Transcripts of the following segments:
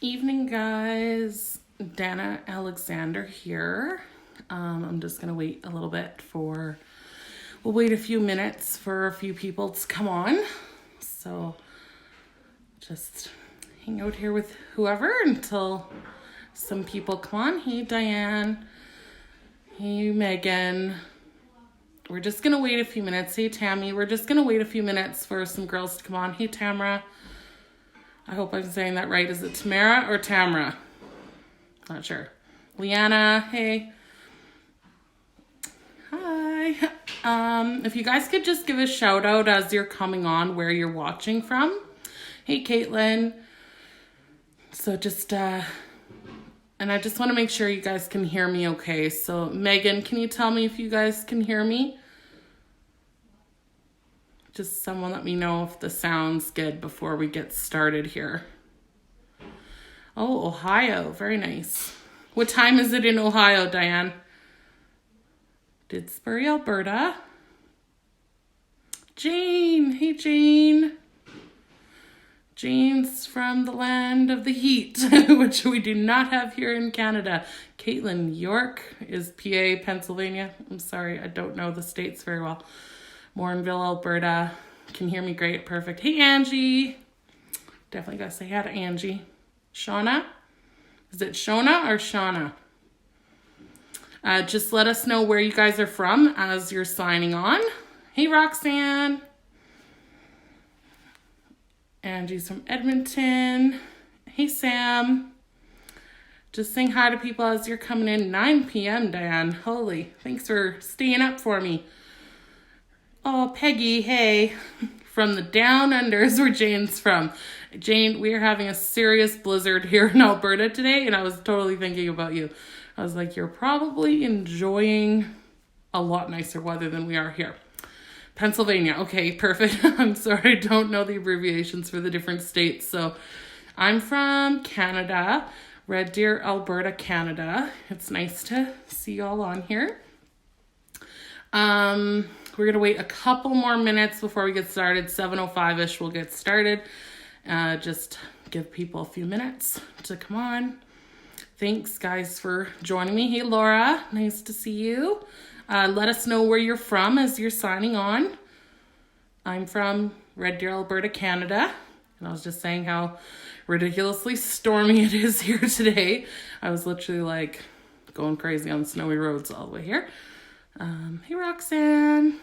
Evening, guys. Dana Alexander here. I'm just gonna wait a little bit we'll wait a few minutes for a few people to come on. So just hang out here with whoever until some people come on. Hey, Diane. Hey, Megan. We're just gonna wait a few minutes. Hey, Tammy. We're just gonna wait a few minutes for some girls to come on. Hey, Tamara. I hope I'm saying that right. Is it Tamara or Tamara? Not sure. Leanna, hey. Hi. If you guys could just give a shout out as you're coming on where you're watching from. Hey, Caitlin. So just, and I just want to make sure you guys can hear me okay. So Megan, can you tell me if you guys can hear me? Just someone let me know if the sound's good before we get started here. Oh, Ohio. Very nice. What time is it in Ohio, Diane? Didsbury, Alberta. Jane. Hey, Jane. Jane's from the land of the heat, which we do not have here in Canada. Caitlin, York is PA, Pennsylvania. I'm sorry, I don't know the states very well. Morinville, Alberta. Can hear me great. Perfect. Hey, Angie. Definitely got to say hi to Angie. Shauna. Is it Shona or Shauna? Just let us know where you guys are from as you're signing on. Hey, Roxanne. Angie's from Edmonton. Hey, Sam. Just saying hi to people as you're coming in. 9 p.m., Diane. Holy, thanks for staying up for me. Oh, Peggy, hey, from the down unders where Jane's from. Jane, we are having a serious blizzard here in Alberta today, and I was totally thinking about you. I was like, you're probably enjoying a lot nicer weather than we are here. Pennsylvania, okay, perfect. I'm sorry, I don't know the abbreviations for the different states. So I'm from Canada, Red Deer, Alberta, Canada. It's nice to see you all on here. We're going to wait a couple more minutes before we get started. 7:05-ish we'll get started. Just give people a few minutes to come on. Thanks, guys, for joining me. Hey, Laura. Nice to see you. Let us know where you're from as you're signing on. I'm from Red Deer, Alberta, Canada. And I was just saying how ridiculously stormy it is here today. I was literally like going crazy on snowy roads all the way here. Hey, Roxanne.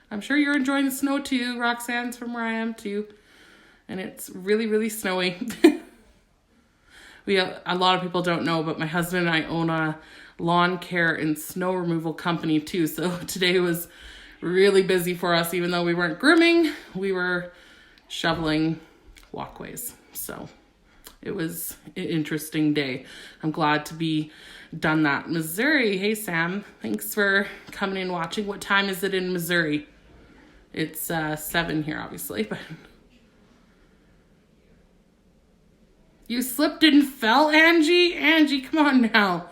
I'm sure you're enjoying the snow too. Roxanne's from where I am too. And it's really, really snowy. A lot of people don't know, but my husband and I own a lawn care and snow removal company too. So today was really busy for us. Even though we weren't grooming, we were shoveling walkways. So it was an interesting day. I'm glad to be done that. Missouri. Hey, Sam. Thanks for coming in watching. What time is it in Missouri? It's 7 here, obviously, but you slipped and fell, Angie? Angie, come on now.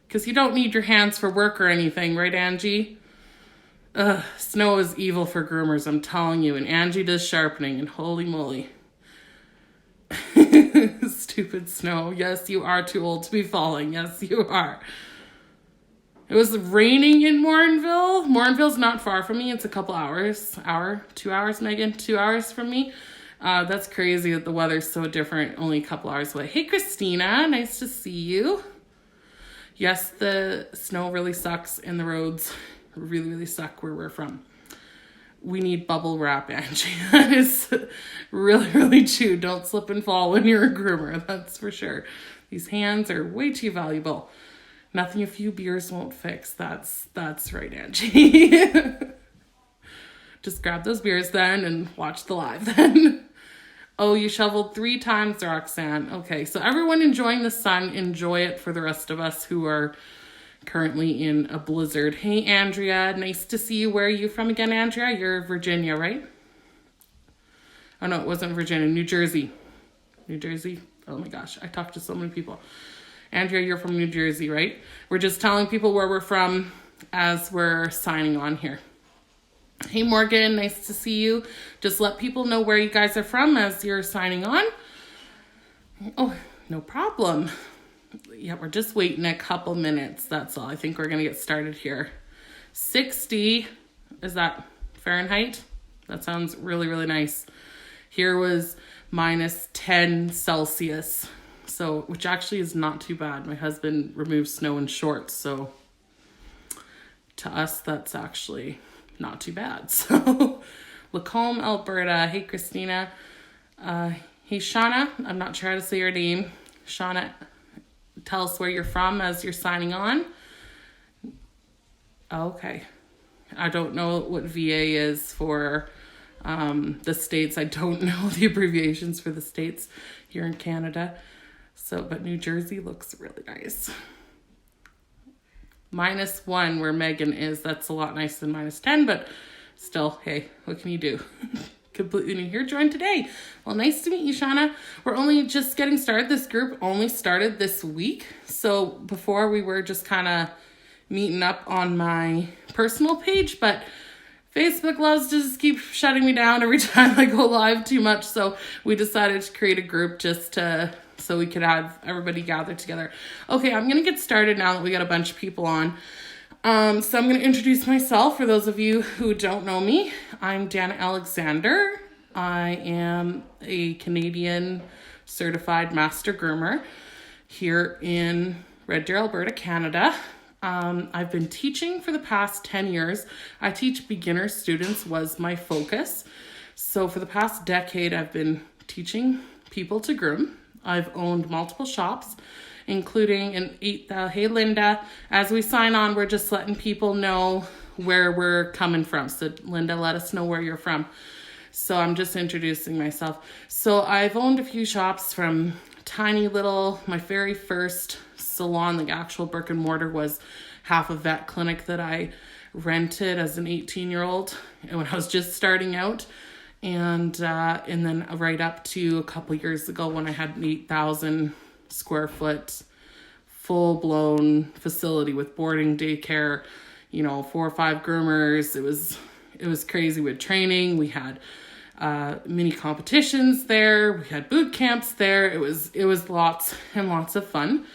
Because you don't need your hands for work or anything, right, Angie? Snow is evil for groomers, I'm telling you. And Angie does sharpening, and holy moly. Stupid snow. Yes, you are too old to be falling. Yes, you are. It was raining in Morinville. Morinville's not far from me. It's a couple hours. 2 hours, Megan? 2 hours from me. That's crazy that the weather's so different. Only a couple hours away. Hey, Christina. Nice to see you. Yes, the snow really sucks and the roads really, really suck where we're from. We need bubble wrap, Angie. That is really, really true. Don't slip and fall when you're a groomer. That's for sure. These hands are way too valuable. Nothing a few beers won't fix. That's right, Angie. Just grab those beers then and watch the live then. Oh, you shoveled 3 times, Roxanne. Okay, so everyone enjoying the sun, enjoy it for the rest of us who are currently in a blizzard. Hey, Andrea, nice to see you. Where are you from again, Andrea? You're Virginia, right? Oh, no, it wasn't Virginia. New Jersey. New Jersey? Oh, my gosh. I talked to so many people. Andrea, you're from New Jersey, right? We're just telling people where we're from as we're signing on here. Hey, Morgan, nice to see you. Just let people know where you guys are from as you're signing on. Oh, no problem. Yeah, we're just waiting a couple minutes. That's all. I think we're going to get started here. 60, is that Fahrenheit? That sounds really, really nice. Here was minus 10 Celsius. So, which actually is not too bad. My husband removes snow in shorts. So, to us, that's actually not too bad. So, Lacombe, Alberta. Hey, Christina. Hey, Shauna. I'm not sure how to say your name. Shauna, tell us where you're from as you're signing on. Okay. I don't know what VA is for the States. I don't know the abbreviations for the States here in Canada. So, but New Jersey looks really nice. -1 where Megan is. That's a lot nicer than -10, but still, hey, what can you do? Completely new here, joined today. Well, nice to meet you, Shauna. We're only just getting started. This group only started this week. So before we were just kind of meeting up on my personal page, but Facebook loves to just keep shutting me down every time I go live too much. So we decided to create a group just so we could have everybody gather together. Okay, I'm going to get started now that we got a bunch of people on. So I'm going to introduce myself for those of you who don't know me. I'm Dana Alexander. I am a Canadian certified master groomer here in Red Deer, Alberta, Canada. I've been teaching for the past 10 years. I teach beginner students was my focus. So for the past decade, I've been teaching people to groom. I've owned multiple shops, including hey Linda, as we sign on, we're just letting people know where we're coming from. So Linda, let us know where you're from. So I'm just introducing myself. So I've owned a few shops from tiny little, my very first salon, the actual brick and mortar was half a vet clinic that I rented as an 18-year-old when I was just starting out. And then right up to a couple years ago when I had an 8,000 square foot full-blown facility with boarding, daycare, 4 or 5 groomers. It was crazy with training. We had mini competitions there. We had boot camps there. It was lots and lots of fun.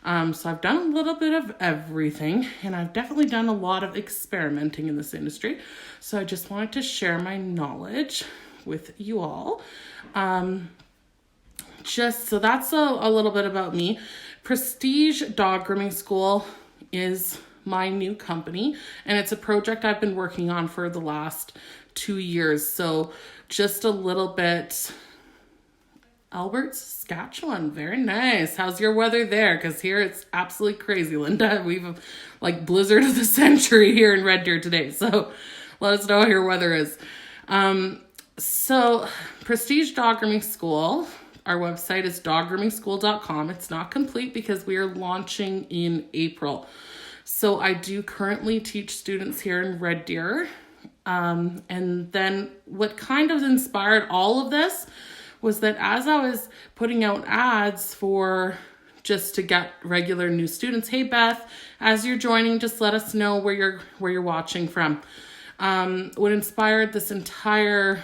So I've done a little bit of everything, and I've definitely done a lot of experimenting in this industry. So I just wanted to share my knowledge with you all. So that's a little bit about me. Prestige Dog Grooming School is my new company, and it's a project I've been working on for the last 2 years. So just a little bit. Albert, Saskatchewan, very nice. How's your weather there? Because here it's absolutely crazy, Linda. We've like blizzard of the century here in Red Deer today. So let us know how your weather is. So Prestige Dog Grooming School, our website is doggroomingschool.com. It's not complete because we are launching in April. So I do currently teach students here in Red Deer. And then what kind of inspired all of this was that as I was putting out ads for just to get regular new students, hey Beth, as you're joining, just let us know where you're watching from. What inspired this entire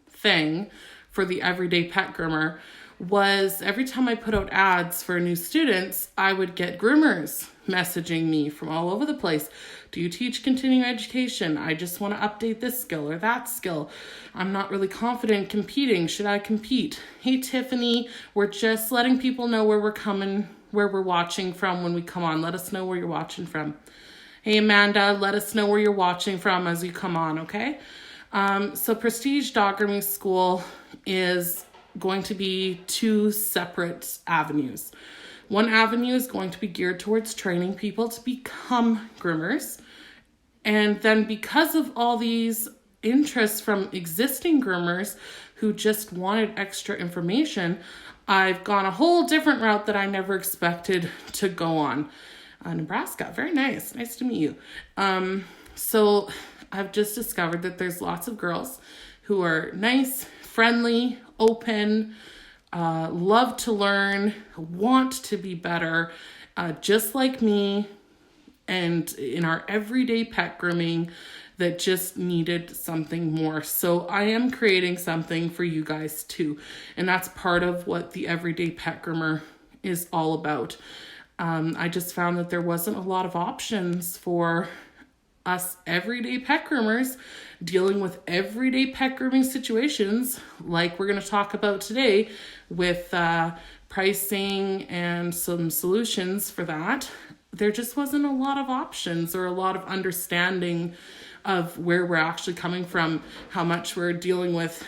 thing for the everyday pet groomer was every time I put out ads for new students, I would get groomers messaging me from all over the place. Do you teach continuing education? I just want to update this skill or that skill. I'm not really confident competing. Should I compete? Hey, Tiffany, we're just letting people know where we're watching from when we come on. Let us know where you're watching from. Hey, Amanda, let us know where you're watching from as you come on, okay? So Prestige Dog Grooming School is going to be 2 separate avenues. One avenue is going to be geared towards training people to become groomers. And then because of all these interests from existing groomers who just wanted extra information, I've gone a whole different route that I never expected to go on. Nebraska, very nice. Nice to meet you. So I've just discovered that there's lots of girls who are nice, friendly, open, love to learn, want to be better, just like me. And in our everyday pet grooming, that just needed something more. So I am creating something for you guys too. And that's part of what the Everyday Pet Groomer is all about. I just found that there wasn't a lot of options for us everyday pet groomers dealing with everyday pet grooming situations like we're going to talk about today with pricing and some solutions for that. There just wasn't a lot of options or a lot of understanding of where we're actually coming from, how much we're dealing with,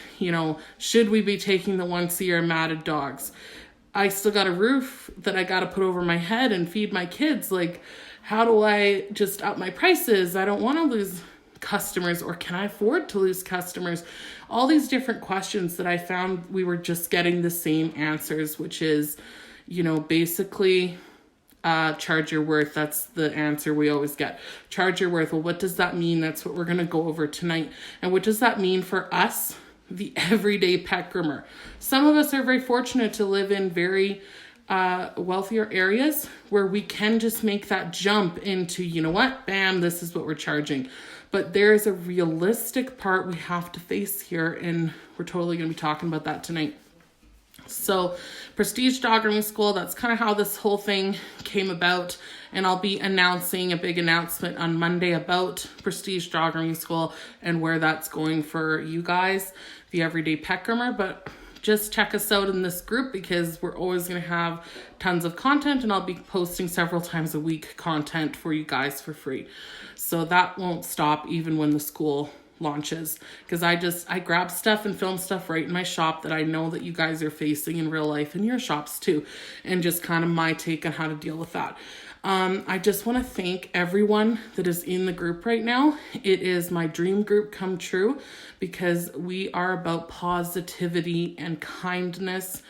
should we be taking the once-a-year matted dogs? I still got a roof that I got to put over my head and feed my kids. Like, how do I just up my prices? I don't want to lose customers, or can I afford to lose customers? All these different questions that I found we were just getting the same answers, which is, basically charge your worth. That's the answer we always get. Charge your worth. Well, what does that mean? That's what we're going to go over tonight. And what does that mean for us, the everyday pet groomer? Some of us are very fortunate to live in very wealthier areas where we can just make that jump into, bam, this is what we're charging. But there's a realistic part we have to face here, and we're totally going to be talking about that tonight. So Prestige Dog Grooming School, that's kind of how this whole thing came about. And I'll be announcing a big announcement on Monday about Prestige Dog Grooming School and where that's going for you guys, the everyday pet groomer. But just check us out in this group because we're always going to have tons of content, and I'll be posting several times a week content for you guys for free. So that won't stop even when the school launches, because I grab stuff and film stuff right in my shop that I know that you guys are facing in real life in your shops too, and just kind of my take on how to deal with that. I just want to thank everyone that is in the group right now. It is my dream group come true because we are about positivity and kindness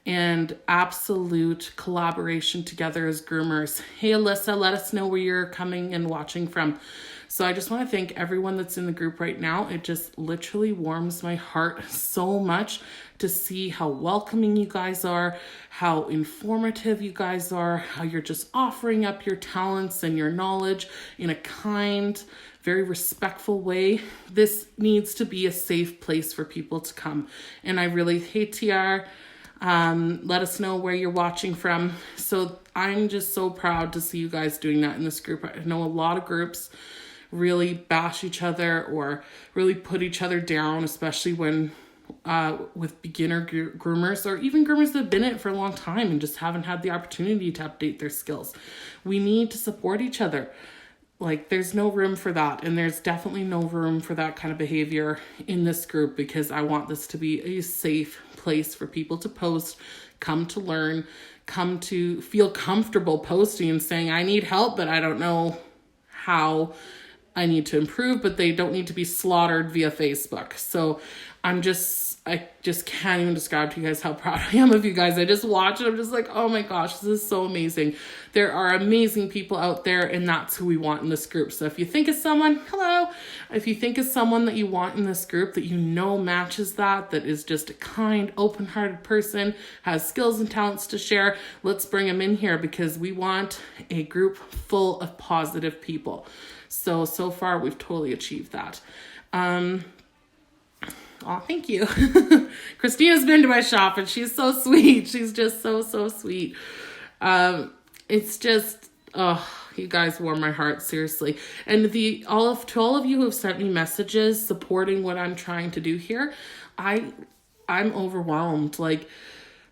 and absolute collaboration together as groomers. Hey, Alyssa, let us know where you're coming and watching from. So I just want to thank everyone that's in the group right now. It just literally warms my heart so much to see how welcoming you guys are, how informative you guys are, how you're just offering up your talents and your knowledge in a kind, very respectful way. This needs to be a safe place for people to come. And I really hate TR. Let us know where you're watching from. So I'm just so proud to see you guys doing that in this group. I know a lot of groups really bash each other or really put each other down, especially when with beginner groomers or even groomers that have been in it for a long time and just haven't had the opportunity to update their skills. We need to support each other. Like, there's no room for that, and there's definitely no room for that kind of behavior in this group, because I want this to be a safe place for people to post, come to learn, come to feel comfortable posting and saying, I need help, but I don't know how I need to improve, but they don't need to be slaughtered via Facebook. So I just can't even describe to you guys how proud I am of you guys. I just watch it. I'm just like, oh my gosh, this is so amazing. There are amazing people out there, and that's who we want in this group. So if you think of someone, hello. If you think of someone that you want in this group that matches that is just a kind, open-hearted person, has skills and talents to share, let's bring them in here, because we want a group full of positive people. So far we've totally achieved that. Oh, thank you. Christina's been to my shop and she's so sweet. She's just so sweet. It's just, you guys warm my heart, seriously. And to all of you who have sent me messages supporting what I'm trying to do here, I'm overwhelmed. Like,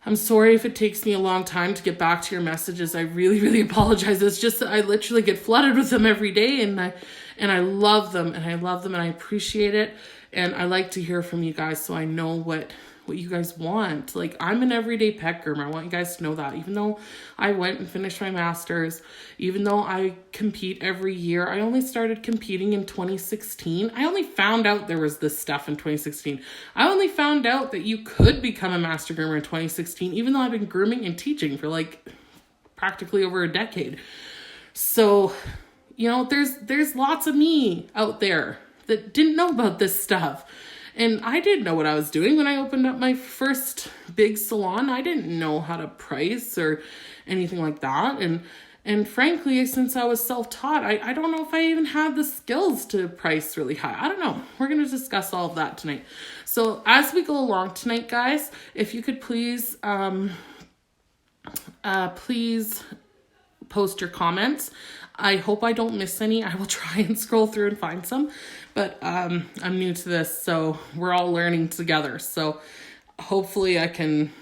I'm sorry if it takes me a long time to get back to your messages. I really, really apologize. It's just that I literally get flooded with them every day, and I love them, and I appreciate it. And I like to hear from you guys so I know what you guys want. Like, I'm an everyday pet groomer. I want you guys to know that. Even though I went and finished my master's, even though I compete every year, I only started competing in 2016. I only found out there was this stuff in 2016. I only found out that you could become a master groomer in 2016, even though I've been grooming and teaching for like practically over a decade. So, there's lots of me out there that didn't know about this stuff. And I didn't know what I was doing when I opened up my first big salon. I didn't know how to price or anything like that. And And frankly, since I was self-taught, I don't know if I even had the skills to price really high. I don't know. We're going to discuss all of that tonight. So as we go along tonight, guys, if you could please, please post your comments. I hope I don't miss any. I will try and scroll through and find some, but I'm new to this, so we're all learning together. So hopefully I can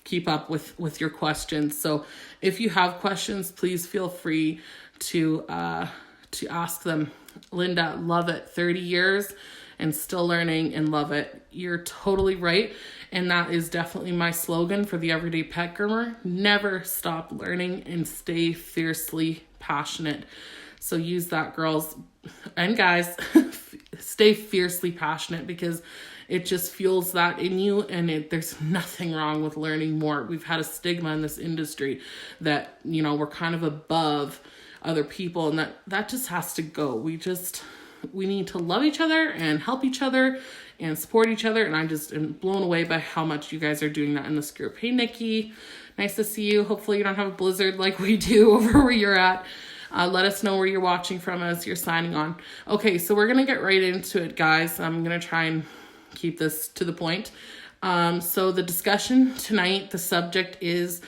keep up with your questions. So if you have questions, please feel free to ask them. Linda, love it. 30 years and still learning and love it. You're totally right. And that is definitely my slogan for the everyday pet groomer. Never stop learning and stay fiercely passionate. So use that, girls and guys. Stay fiercely passionate, because it just fuels that in you, and there's nothing wrong with learning more. We've had a stigma in this industry that, we're kind of above other people, and that just has to go. We need to love each other and help each other and support each other. And I just am blown away by how much you guys are doing that in this group. Hey, Nikki, nice to see you. Hopefully you don't have a blizzard like we do over where you're at. Let us know where you're watching from as you're signing on. Okay, so we're going to get right into it, guys. I'm going to try and keep this to the point. So the discussion tonight, the subject is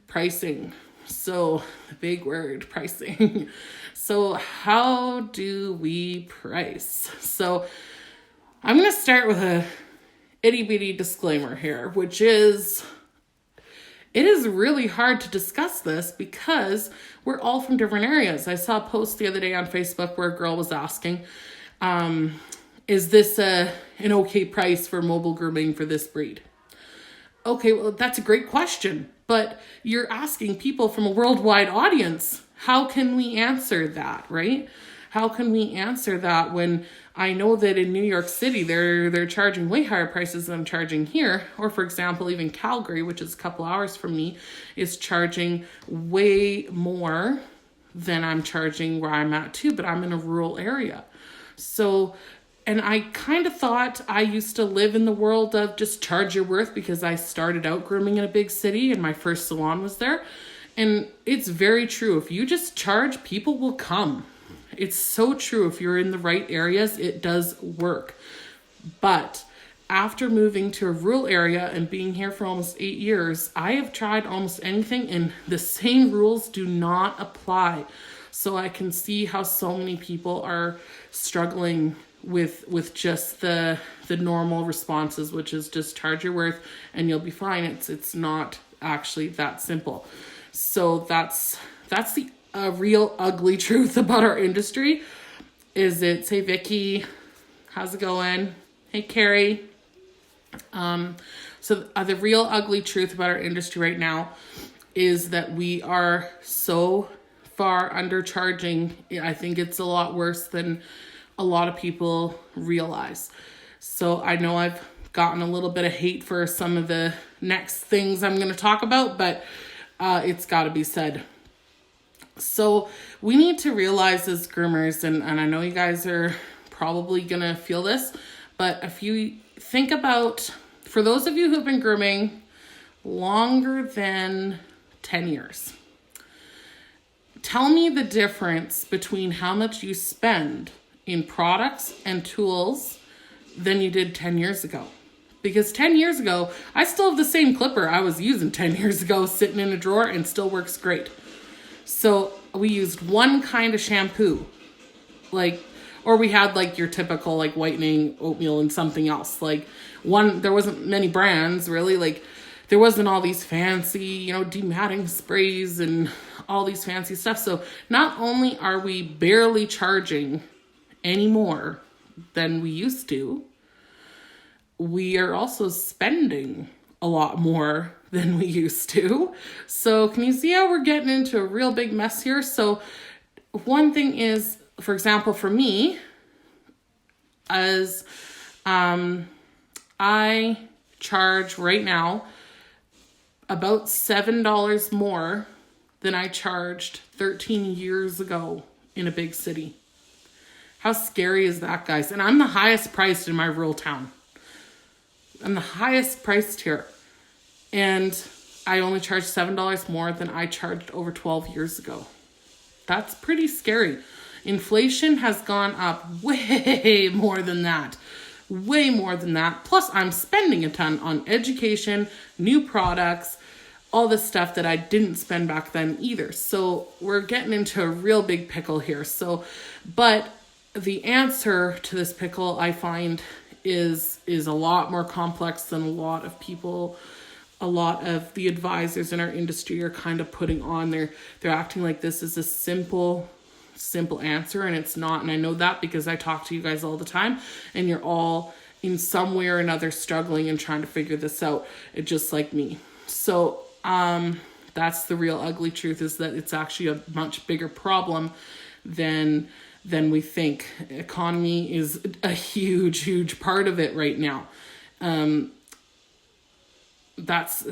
pricing. So the big word, pricing. So how do we price? So I'm going to start with a itty bitty disclaimer here, which is, it is really hard to discuss this because we're all from different areas. I saw a post the other day on Facebook where a girl was asking, is this an okay price for mobile grooming for this breed? Okay, well, that's a great question, but you're asking people from a worldwide audience. How can we answer that, right? How can we answer that when I know that in New York City, they're charging way higher prices than I'm charging here? Or for example, even Calgary, which is a couple hours from me, is charging way more than I'm charging where I'm at too, but I'm in a rural area. So, and I kind of thought I used to live in the world of just charge your worth, because I started out grooming in a big city and my first salon was there. And it's very true. If you just charge, people will come. It's so true. If you're in the right areas, it does work. But after moving to a rural area and being here for almost 8 years, I have tried almost anything and the same rules do not apply. So I can see how so many people are struggling with just the normal responses, which is just charge your worth and you'll be fine. It's not actually that simple. So that's the real ugly truth about our industry. Is it, say, Vicky, how's it going? Hey, Carrie. So the real ugly truth about our industry right now is that we are so far undercharging. I think it's a lot worse than a lot of people realize. So I know I've gotten a little bit of hate for some of the next things I'm going to talk about, but it's got to be said. So we need to realize as groomers, and I know you guys are probably going to feel this, but if you think about, for those of you who've been grooming longer than 10 years, tell me the difference between how much you spend in products and tools than you did 10 years ago. Because 10 years ago, I still have the same clipper I was using 10 years ago sitting in a drawer and still works great. So we used one kind of shampoo, or we had your typical whitening, oatmeal, and something else. There wasn't many brands really. There wasn't all these fancy, dematting sprays and all these fancy stuff. So not only are we barely charging any more than we used to, we are also spending a lot more than we used to. So can you see how we're getting into a real big mess here? So one thing is, for example, for me, as I charge right now about $7 more than I charged 13 years ago in a big city. How scary is that, guys? And I'm the highest priced in my rural town. I'm the highest priced here. And I only charge $7 more than I charged over 12 years ago. That's pretty scary. Inflation has gone up way more than that. Way more than that. Plus, I'm spending a ton on education, new products, all this stuff that I didn't spend back then either. So we're getting into a real big pickle here. But the answer to this pickle, I find, is a lot more complex than a lot of people, a lot of the advisors in our industry are kind of putting on. They're acting like this is a simple answer, and it's not. And I know that because I talk to you guys all the time, and you're all in some way or another struggling and trying to figure this out, just like me. So that's the real ugly truth, is that it's actually a much bigger problem than we think. Economy is a huge part of it right now. That's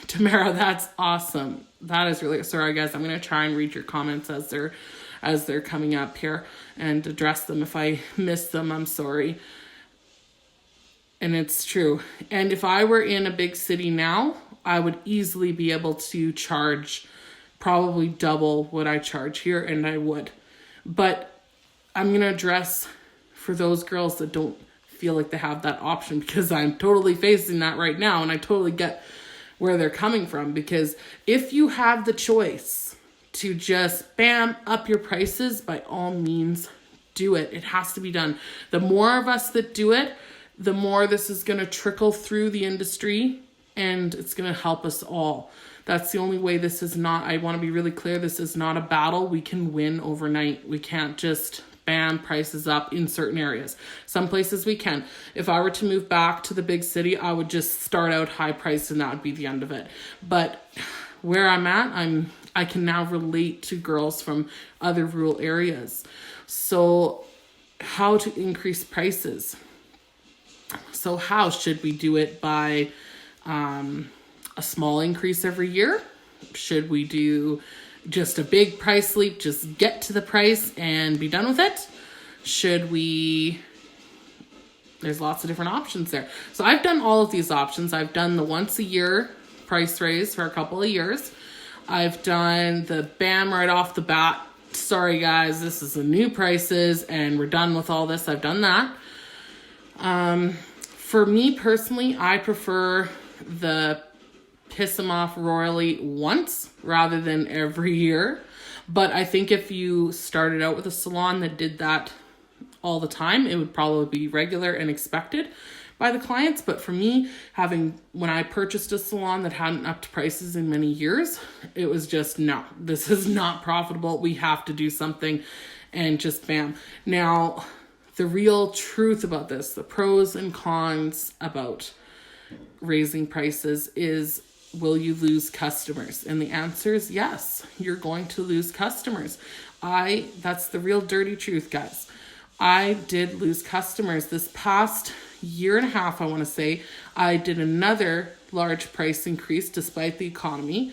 Tamara, that's awesome. That is really, sorry guys, I'm going to try and read your comments as they're coming up here and address them. If I miss them, I'm sorry. And it's true. And if I were in a big city now, I would easily be able to charge probably double what I charge here, and I would. But I'm going to address for those girls that don't feel like they have that option, because I'm totally facing that right now, and I totally get where they're coming from. Because if you have the choice to just bam up your prices, by all means do it. It has to be done. The more of us that do it, the more this is going to trickle through the industry, and it's going to help us all. That's the only way. This is not, I want to be really clear, this is not a battle we can win overnight. We can't just bam prices up in certain areas. Some places we can. If I were to move back to the big city, I would just start out high priced, and that would be the end of it. But where I'm at, I can now relate to girls from other rural areas. So how to increase prices? So how should we do it? By a small increase every year? Should we do just a big price leap, just get to the price and be done with it? Should we, there's lots of different options there. So I've done all of these options. I've done the once a year price raise for a couple of years. I've done the bam right off the bat, sorry guys, this is the new prices and we're done with all this. I've done that. For me personally, I prefer the piss them off royally once rather than every year. But I think if you started out with a salon that did that all the time, it would probably be regular and expected by the clients. But for me, when I purchased a salon that hadn't upped prices in many years, it was just, no, this is not profitable. We have to do something, and just bam. Now, the real truth about this, the pros and cons about raising prices is, will you lose customers? And the answer is yes, you're going to lose customers. That's the real dirty truth, guys. I did lose customers. This past year and a half, I want to say, I did another large price increase despite the economy.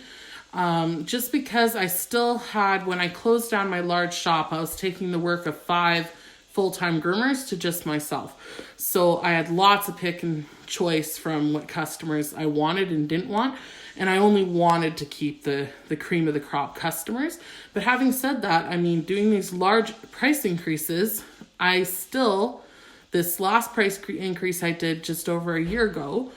Just because I still had, when I closed down my large shop, I was taking the work of 5 full-time groomers to just myself. So I had lots of pick and choice from what customers I wanted and didn't want. And I only wanted to keep the cream of the crop customers. But having said that, I mean, doing these large price increases, this last price increase I did just over a year ago,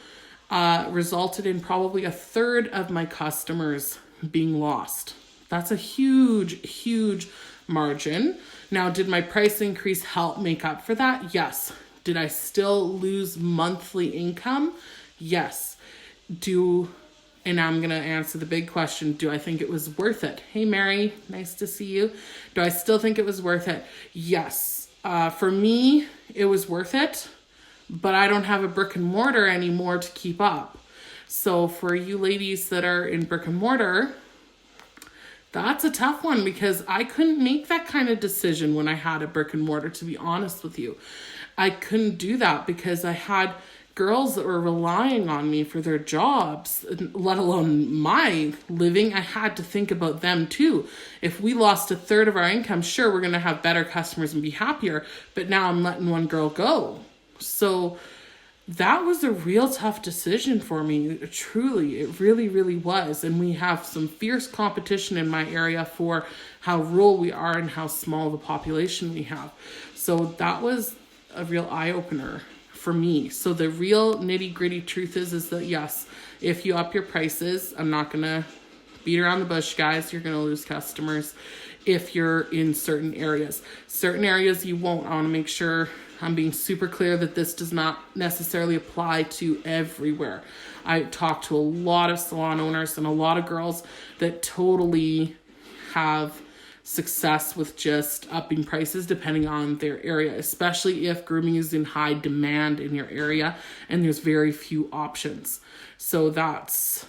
resulted in probably a third of my customers being lost. That's a huge margin. Now, did my price increase help make up for that? Yes. Did I still lose monthly income? Yes. And I'm going to answer the big question. Do I think it was worth it? Hey, Mary, nice to see you. Do I still think it was worth it? Yes. For me, it was worth it, but I don't have a brick and mortar anymore to keep up. So for you ladies that are in brick and mortar, that's a tough one, because I couldn't make that kind of decision when I had a brick and mortar, to be honest with you. I couldn't do that because I had girls that were relying on me for their jobs, let alone my living. I had to think about them too. If we lost a third of our income, sure, we're going to have better customers and be happier, but now I'm letting one girl go. So that was a real tough decision for me. Truly, it really, really was. And we have some fierce competition in my area for how rural we are and how small the population we have. So that was a real eye-opener for me. So the real nitty-gritty truth is that yes, if you up your prices, I'm not going to beat around the bush, guys, you're going to lose customers if you're in certain areas. Certain areas you won't. I want to make sure I'm being super clear that this does not necessarily apply to everywhere. I talk to a lot of salon owners and a lot of girls that totally have success with just upping prices depending on their area, especially if grooming is in high demand in your area and there's very few options. So that's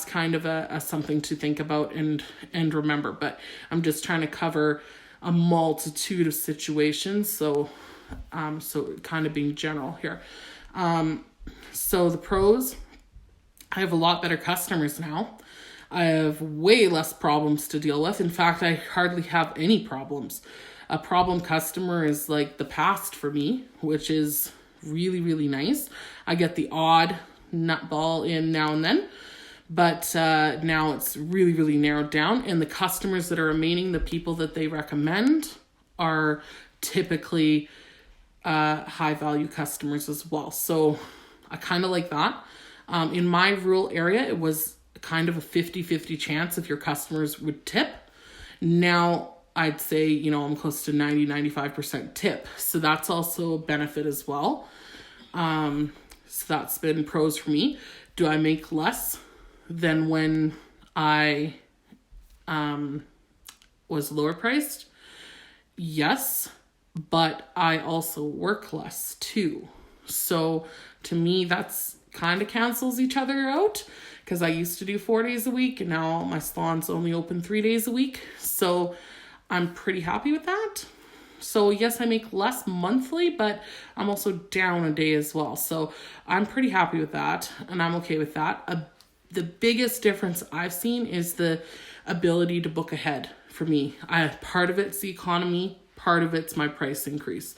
kind of a something to think about and remember. But I'm just trying to cover a multitude of situations, so kind of being general here. So the pros, I have a lot better customers now. I have way less problems to deal with. In fact, I hardly have any problems. A problem customer is like the past for me, which is really, really nice. I get the odd nutball in now and then, but now it's really, really narrowed down. And the customers that are remaining, the people that they recommend, are typically high value customers as well. So I kind of like that. In my rural area, it was kind of a 50-50 chance if your customers would tip. Now I'd say, I'm close to 90-95% tip. So that's also a benefit as well. So that's been pros for me. Do I make less than when I was lower priced? Yes, but I also work less too. So to me, that's kind of cancels each other out, because I used to do 4 days a week and now my salon's only open 3 days a week. So I'm pretty happy with that. So yes, I make less monthly, but I'm also down a day as well. So I'm pretty happy with that and I'm okay with that. The biggest difference I've seen is the ability to book ahead for me. Part of it's the economy, part of it's my price increase.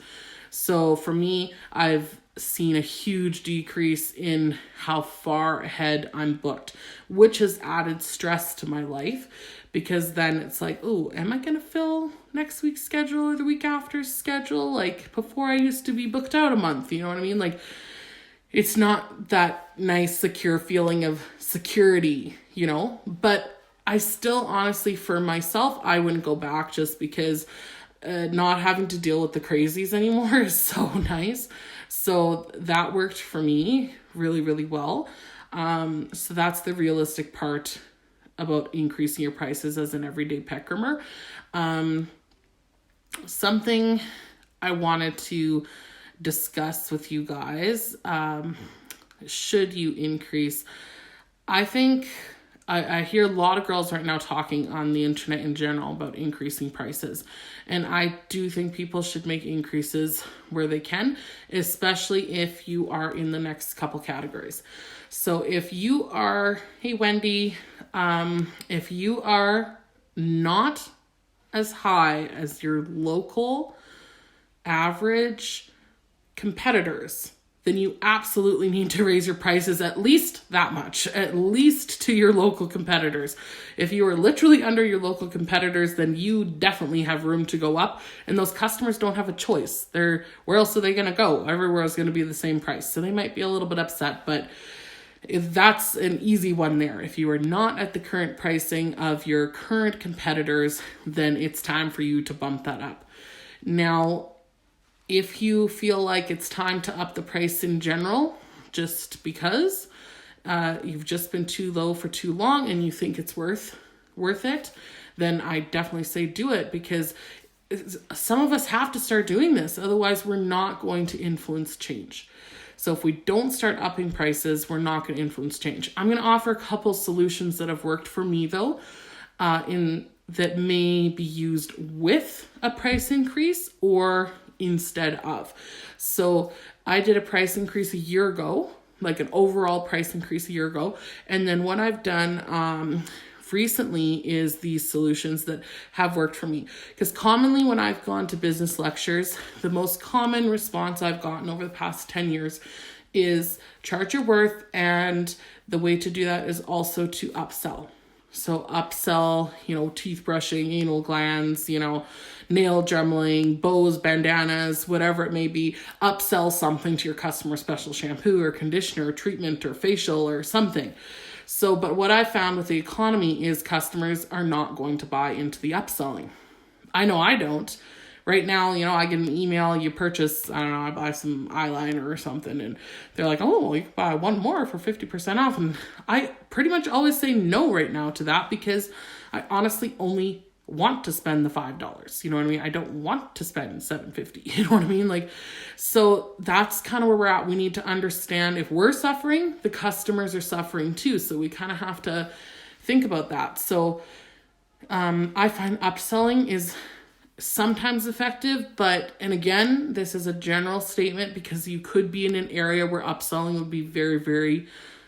So for me, I've seen a huge decrease in how far ahead I'm booked, which has added stress to my life, because then it's like, oh, am I going to fill next week's schedule or the week after's schedule? Like before I used to be booked out a month, you know what I mean? Like it's not that nice, secure feeling of security, but I still honestly, for myself, I wouldn't go back just because not having to deal with the crazies anymore is so nice. So that worked for me really, really well. So that's the realistic part about increasing your prices as an everyday pet groomer. Something I wanted to discuss with you guys, should you increase? I think I hear a lot of girls right now talking on the internet in general about increasing prices. And I do think people should make increases where they can, especially if you are in the next couple categories. So if you are, hey Wendy, if you are not as high as your local average competitors, then you absolutely need to raise your prices at least that much, at least to your local competitors. If you are literally under your local competitors, then you definitely have room to go up, and those customers don't have a choice. Where else are they going to go? Everywhere is going to be the same price. So they might be a little bit upset, but if that's an easy one there. If you are not at the current pricing of your current competitors, then it's time for you to bump that up. Now, if you feel like it's time to up the price in general, just because you've just been too low for too long and you think it's worth it, then I definitely say do it, because some of us have to start doing this. Otherwise, we're not going to influence change. So if we don't start upping prices, we're not going to influence change. I'm going to offer a couple solutions that have worked for me, though, that may be used with a price increase or instead of. So I did a price increase a year ago, like an overall price increase a year ago. And then what I've done recently is these solutions that have worked for me. Because commonly when I've gone to business lectures, the most common response I've gotten over the past 10 years is charge your worth, and the way to do that is also to upsell. So upsell, teeth brushing, anal glands, nail dremeling, bows, bandanas, whatever it may be. Upsell something to your customer, special shampoo or conditioner or treatment or facial or something. So, but what I found with the economy is customers are not going to buy into the upselling. I know I don't. Right now, I get an email, you purchase, I buy some eyeliner or something, and they're like, oh, you can buy one more for 50% off. And I pretty much always say no right now to that, because I honestly only want to spend the $5. You know what I mean? I don't want to spend $7.50. You know what I mean? So that's kind of where we're at. We need to understand, if we're suffering, the customers are suffering too. So we kind of have to think about that. So I find upselling is sometimes effective, and again, this is a general statement, because you could be in an area where upselling would be very, very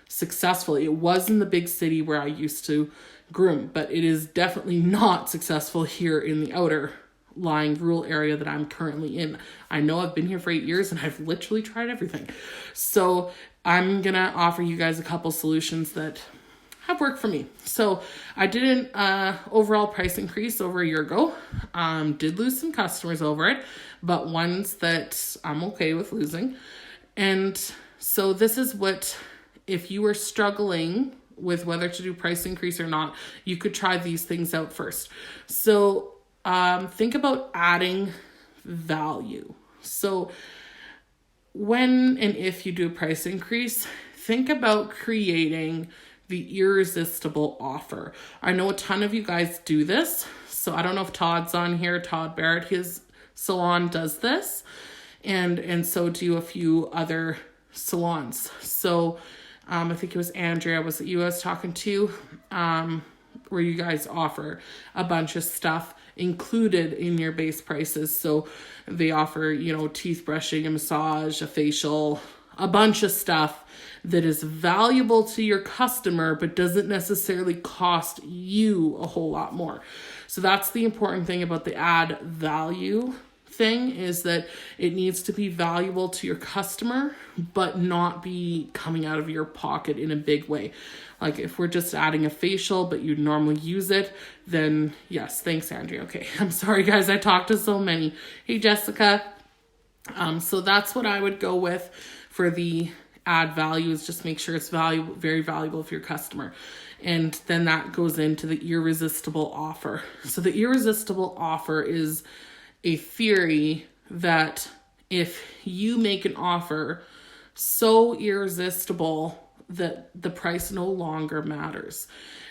successful. It was in the big city where I used to groom, but it is definitely not successful here in the outer lying rural area that I'm currently in. I know I've been here for 8 years and I've literally tried everything. So I'm gonna offer you guys a couple solutions that have worked for me. So I did an overall price increase over a year ago. Did lose some customers over it, but ones that I'm okay with losing. And so this is what, if you were struggling with whether to do price increase or not, you could try these things out first. So think about adding value. So when and if you do a price increase, think about creating the irresistible offer. I know a ton of you guys do this. So I don't know if Todd's on here. Todd Barrett, his salon does this. And so do a few other salons. So I think it was Andrea, was it you I was talking to? Where you guys offer a bunch of stuff included in your base prices. So they offer, teeth brushing, a massage, a facial, a bunch of stuff that is valuable to your customer, but doesn't necessarily cost you a whole lot more. So that's the important thing about the add value thing, is that it needs to be valuable to your customer, but not be coming out of your pocket in a big way. Like if we're just adding a facial, but you normally use it, then yes, thanks, Andrea. Okay, I'm sorry guys, I talked to so many. Hey, Jessica. So that's what I would go with for the add value, is just make sure it's valuable, very valuable for your customer. And then that goes into the irresistible offer. So the irresistible offer is a theory that if you make an offer so irresistible that the price no longer matters.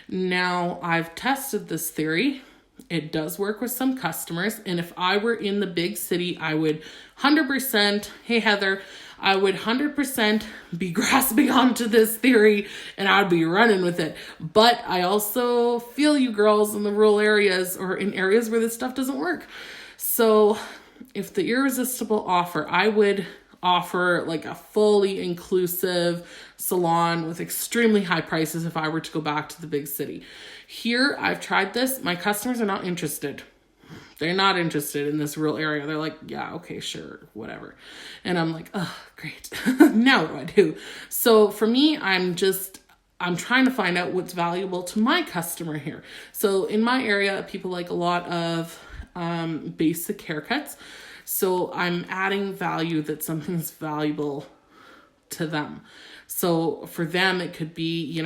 Now, I've tested this theory. It does work with some customers. And if I were in the big city, I would 100%, hey Heather, I would 100% be grasping onto this theory and I'd be running with it. But I also feel you girls in the rural areas or in areas where this stuff doesn't work. So if the irresistible offer, I would offer like a fully inclusive salon with extremely high prices if I were to go back to the big city. Here, I've tried this. My customers are not interested. They're not interested in this rural area. They're like, yeah, okay, sure, whatever. And I'm like, oh, great. Now what do I do? So for me, I'm trying to find out what's valuable to my customer here. So in my area, people like a lot of basic haircuts. So I'm adding value that something's valuable to them. So for them, it could be,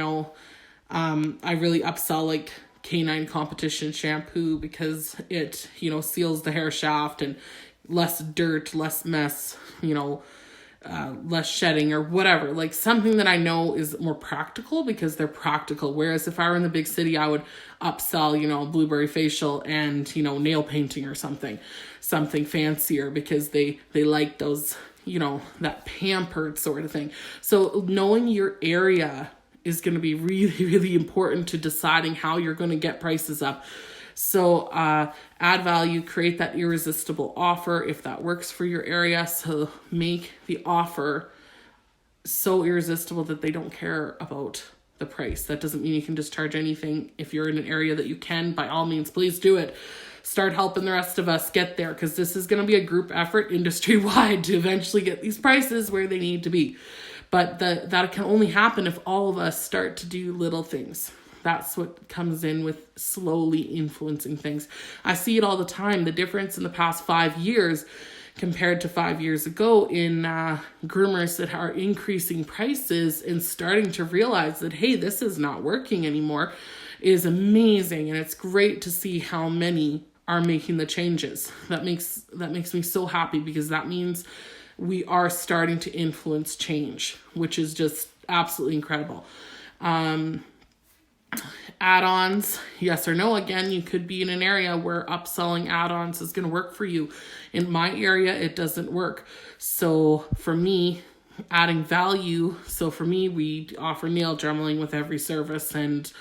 I really upsell like canine competition shampoo because it, seals the hair shaft and less dirt, less mess, less shedding or whatever, like something that I know is more practical because they're practical. Whereas if I were in the big city, I would upsell, blueberry facial and, nail painting or something fancier because they like those, that pampered sort of thing. So knowing your area is going to be really, really important to deciding how you're going to get prices up. So add value, create that irresistible offer if that works for your area. So make the offer so irresistible that they don't care about the price. That doesn't mean you can just charge anything. If you're in an area that you can, by all means, please do it. Start helping the rest of us get there, because this is going to be a group effort industry-wide to eventually get these prices where they need to be. But that can only happen if all of us start to do little things. That's what comes in with slowly influencing things. I see it all the time. The difference in the past 5 years compared to 5 years ago in groomers that are increasing prices and starting to realize that, hey, this is not working anymore, is amazing. And it's great to see how many are making the changes. That makes me so happy, because that means we are starting to influence change, which is just absolutely incredible. Add-ons, yes or no. Again, you could be in an area where upselling add-ons is going to work for you. In my area, it doesn't work. So for me, adding value. So for me, we offer nail dremeling with every service, and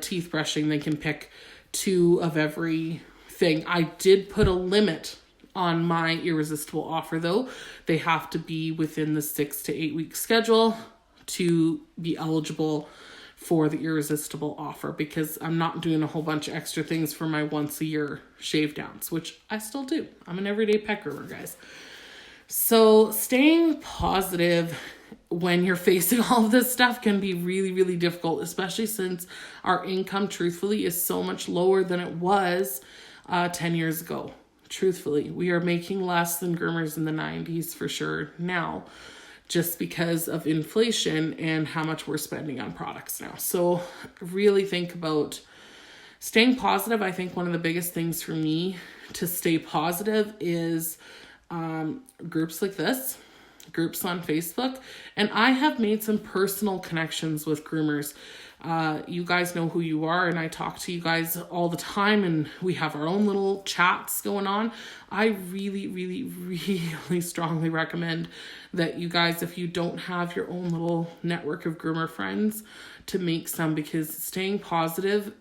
teeth brushing. They can pick 2 of everything. I did put a limit on my irresistible offer, though. They have to be within the 6 to 8 week schedule to be eligible for the irresistible offer, because I'm not doing a whole bunch of extra things for my once a year shave downs, which I still do. I'm an everyday pet groomer, guys. So staying positive when you're facing all of this stuff can be really, really difficult, especially since our income, truthfully, is so much lower than it was 10 years ago. Truthfully, we are making less than groomers in the 90s for sure now, just because of inflation and how much we're spending on products now. So really think about staying positive. I think one of the biggest things for me to stay positive is groups like this, groups on Facebook. And I have made some personal connections with groomers. You guys know who you are, and I talk to you guys all the time, and we have our own little chats going on. I really, really, really strongly recommend that you guys, if you don't have your own little network of groomer friends, to make some, because staying positive,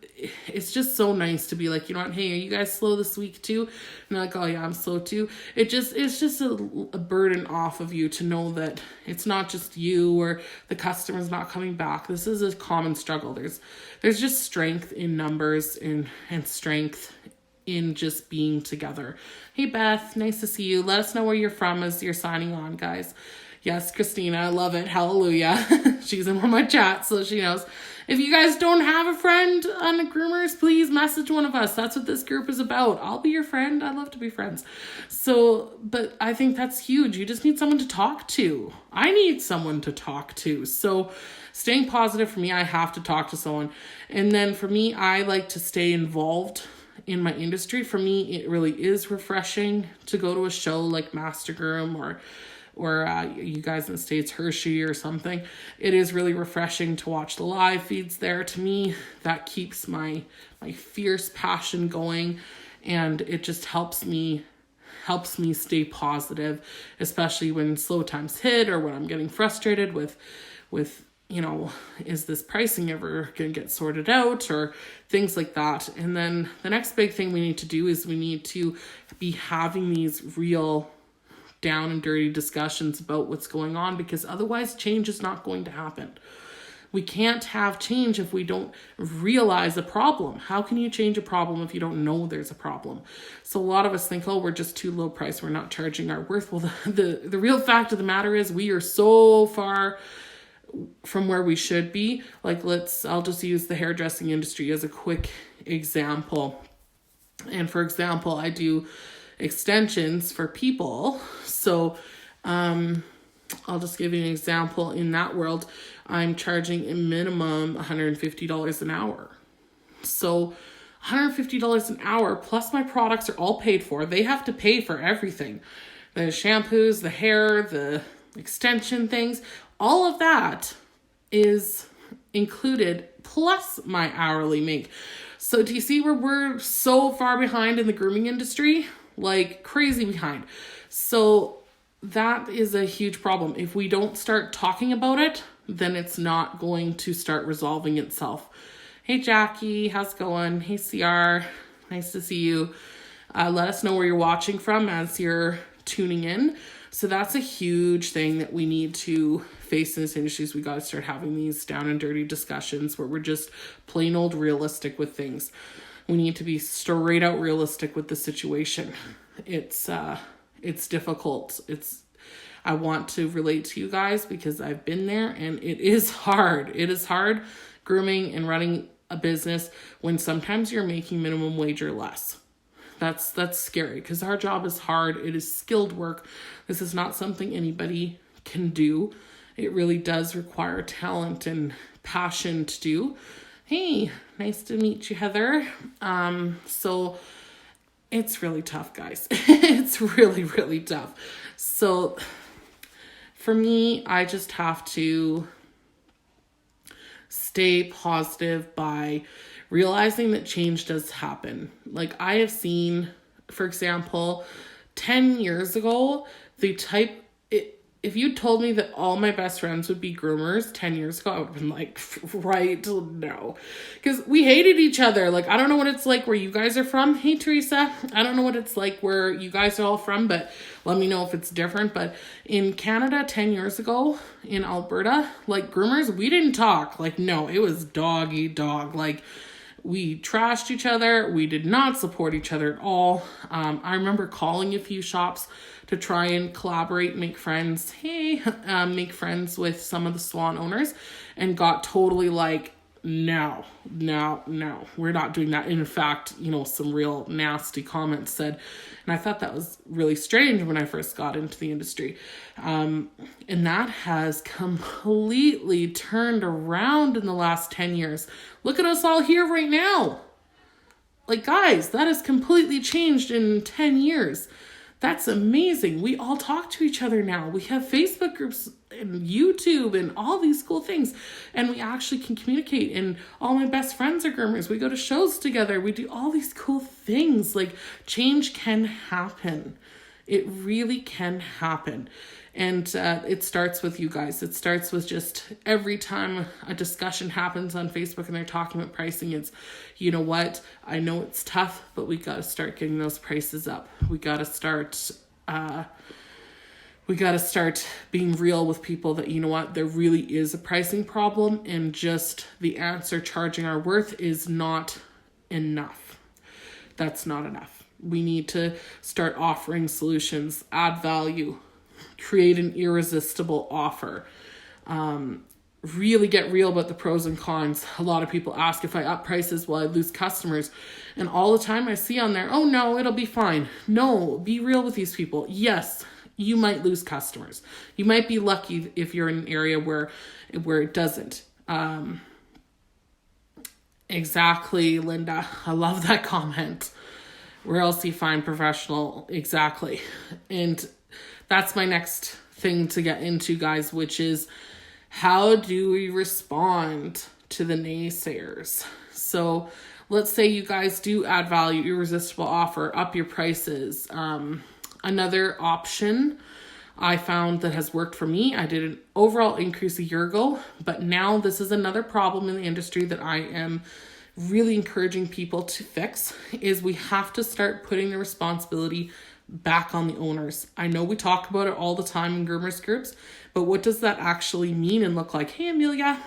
it's just so nice to be like, you know what, hey, are you guys slow this week too? And they're like, oh yeah, I'm slow too. It's just a burden off of you to know that it's not just you or the customer's not coming back. This is a common struggle. There's just strength in numbers and strength in just being together. Hey Beth, nice to see you. Let us know where you're from as you're signing on, guys. Yes, Christina, I love it. Hallelujah. She's in one of my chats, so she knows. If you guys don't have a friend on the groomers, please message one of us. That's what this group is about. I'll be your friend. I love to be friends. So, but I think that's huge. You just need someone to talk to. I need someone to talk to. So staying positive for me, I have to talk to someone. And then for me, I like to stay involved in my industry. For me, it really is refreshing to go to a show like Master Groom or you guys in the States, Hershey or something. It is really refreshing to watch the live feeds there. To me, that keeps my fierce passion going, and it just helps me stay positive, especially when slow times hit or when I'm getting frustrated with you know, is this pricing ever going to get sorted out or things like that. And then the next big thing we need to do is we need to be having these real down and dirty discussions about what's going on, because otherwise change is not going to happen. We can't have change if we don't realize a problem. How can you change a problem if you don't know there's a problem? So a lot of us think, oh, we're just too low price, we're not charging our worth. Well, the real fact of the matter is we are so far from where we should be. Like, I'll just use the hairdressing industry as a quick example. And for example, I do extensions for people. So I'll just give you an example. In that world, I'm charging a minimum $150 an hour. So $150 an hour plus my products are all paid for. They have to pay for everything. The shampoos, the hair, the extension things, all of that is included plus my hourly make. So do you see where we're so far behind in the grooming industry? Like crazy behind. So that is a huge problem. If we don't start talking about it, then it's not going to start resolving itself. Hey Jackie, how's it going? Hey CR, nice to see you. Let us know where you're watching from as you're tuning in. So that's a huge thing that we need to face in this industry. We got to start having these down and dirty discussions where we're just plain old realistic with things. We need to be straight out realistic with the situation. It's difficult. I want to relate to you guys because I've been there, and it is hard. It is hard grooming and running a business when sometimes you're making minimum wage or less. That's scary because our job is hard. It is skilled work. This is not something anybody can do. It really does require talent and passion to do. Hey, nice to meet you, Heather. So it's really tough, guys. It's really, really tough. So for me, I just have to stay positive by realizing that change does happen. Like I have seen, for example, 10 years ago, if you told me that all my best friends would be groomers 10 years ago, I would have been like, right, no. Because we hated each other. Like, I don't know what it's like where you guys are from. Hey, Teresa. I don't know what it's like where you guys are all from, but let me know if it's different. But in Canada 10 years ago, in Alberta, like groomers, we didn't talk. Like, no, it was dog eat dog. Like, we trashed each other. We did not support each other at all. I remember calling a few shops to try and collaborate, make friends. Make friends with some of the salon owners, and got totally like, no, we're not doing that. In fact, some real nasty comments said, and I thought that was really strange when I first got into the industry. And that has completely turned around in the last 10 years. Look at us all here right now. Like, guys, that has completely changed in 10 years. That's amazing. We all talk to each other now. We have Facebook groups and YouTube and all these cool things. And we actually can communicate. And all my best friends are groomers. We go to shows together. We do all these cool things. Like, change can happen. It really can happen. And it starts with you guys. It starts with just every time a discussion happens on Facebook and they're talking about pricing, it's, you know what, I know it's tough, but we got to start getting those prices up. We got to start being real with people that, you know what, there really is a pricing problem, and just the answer, charging our worth, is not enough. That's not enough. We need to start offering solutions, add value, create an irresistible offer. Really get real about the pros and cons. A lot of people ask, if I up prices, will I lose customers? And all the time I see on there, oh no, it'll be fine. No, be real with these people. Yes, you might lose customers. You might be lucky if you're in an area where it doesn't. Exactly, Linda. I love that comment. Where else do you find professional? Exactly. And that's my next thing to get into, guys, which is, how do we respond to the naysayers? So let's say you guys do add value, irresistible offer, up your prices. Another option I found that has worked for me, I did an overall increase a year ago, but now this is another problem in the industry that I am really encouraging people to fix, is we have to start putting the responsibility back on the owners. I know we talk about it all the time in groomers groups, but what does that actually mean and look like? Hey, Amelia.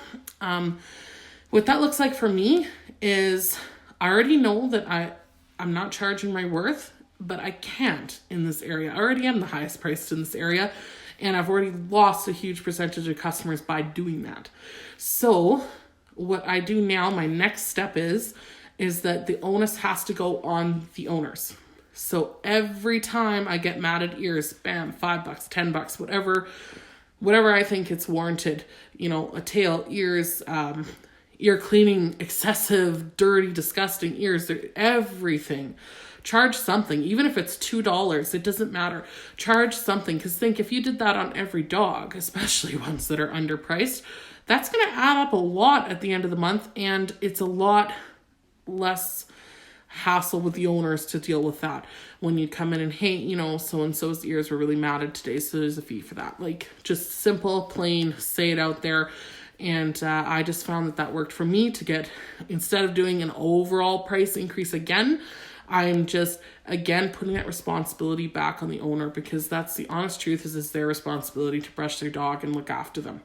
What that looks like for me is, I already know that I'm not charging my worth, but I can't in this area. I already am the highest priced in this area, and I've already lost a huge percentage of customers by doing that. So what I do now, my next step is that the onus has to go on the owners. So every time I get matted ears, bam, $5, $10, whatever I think it's warranted, a tail, ears, ear cleaning, excessive, dirty, disgusting ears, everything. Charge something, even if it's $2, it doesn't matter. Charge something, because think, if you did that on every dog, especially ones that are underpriced, that's going to add up a lot at the end of the month, and it's a lot less hassle with the owners to deal with that when you come in and, hey, so-and-so's ears were really matted today, so there's a fee for that. Like, just simple, plain, say it out there. And I just found that worked for me to get, instead of doing an overall price increase again, I'm just, again, putting that responsibility back on the owner, because that's the honest truth, is it's their responsibility to brush their dog and look after them.